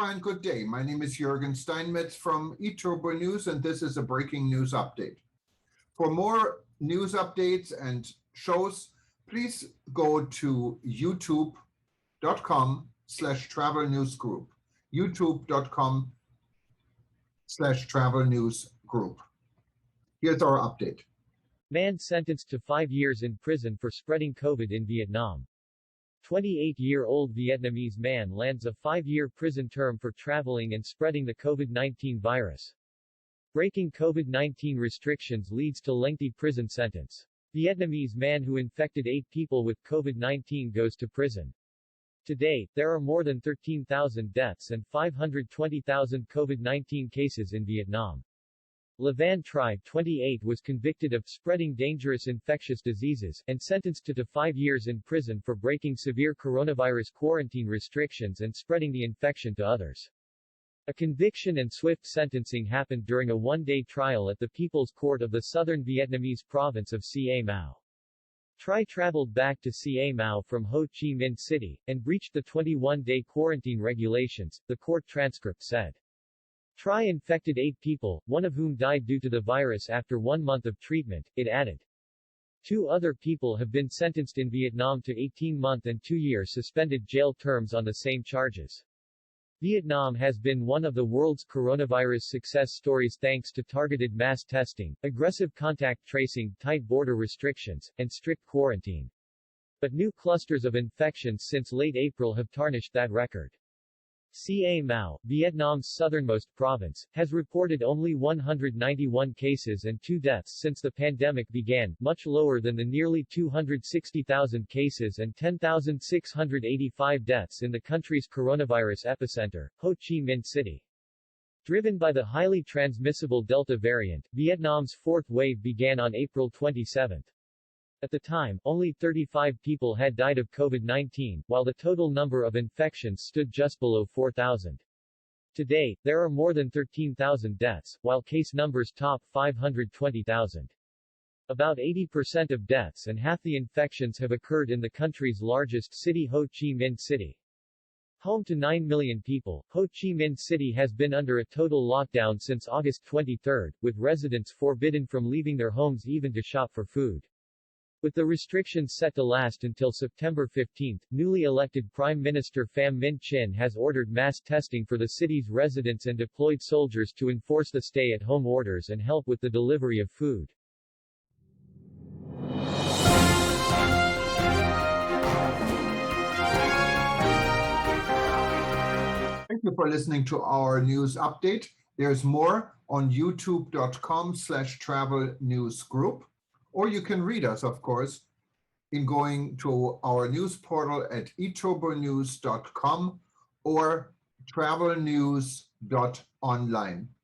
Aloha and good day. My name is Jürgen Steinmetz from eTurboNews, and this is a breaking news update. For more news updates and shows, please go to youtube.com/travel news group. youtube.com/travel news group. Here's our update. Man sentenced to 5 years in prison for spreading COVID in Vietnam. 28-year-old Vietnamese man lands a 5-year prison term for traveling and spreading the COVID-19 virus. Breaking COVID-19 restrictions leads to lengthy prison sentence. Vietnamese man who infected 8 people with COVID-19 goes to prison. Today, there are more than 13,000 deaths and 520,000 COVID-19 cases in Vietnam. Levan Tri, 28, was convicted of spreading dangerous infectious diseases and sentenced to 5 years in prison for breaking severe coronavirus quarantine restrictions and spreading the infection to others. A conviction and swift sentencing happened during a one-day trial at the People's Court of the southern Vietnamese province of Ca Mau. Tri traveled back to Ca Mau from Ho Chi Minh City and breached the 21-day quarantine regulations, the court transcript said. Tri infected 8 people, one of whom died due to the virus after 1 month of treatment, it added. 2 other people have been sentenced in Vietnam to 18-month and 2-year suspended jail terms on the same charges. Vietnam has been one of the world's coronavirus success stories thanks to targeted mass testing, aggressive contact tracing, tight border restrictions, and strict quarantine. But new clusters of infections since late April have tarnished that record. Ca Mau, Vietnam's southernmost province, has reported only 191 cases and 2 deaths since the pandemic began, much lower than the nearly 260,000 cases and 10,685 deaths in the country's coronavirus epicenter, Ho Chi Minh City. Driven by the highly transmissible Delta variant, Vietnam's fourth wave began on April 27. At the time, only 35 people had died of COVID-19, while the total number of infections stood just below 4,000. Today, there are more than 13,000 deaths, while case numbers top 520,000. About 80% of deaths and half the infections have occurred in the country's largest city, Ho Chi Minh City. Home to 9 million people, Ho Chi Minh City has been under a total lockdown since August 23, with residents forbidden from leaving their homes even to shop for food. With the restrictions set to last until September 15, newly elected Prime Minister Pham Minh Chinh has ordered mass testing for the city's residents and deployed soldiers to enforce the stay-at-home orders and help with the delivery of food. Thank you for listening to our news update. There's more on youtube.com/travel news group. Or you can read us, of course, in going to our news portal at eTurboNews.com or travelnews.online.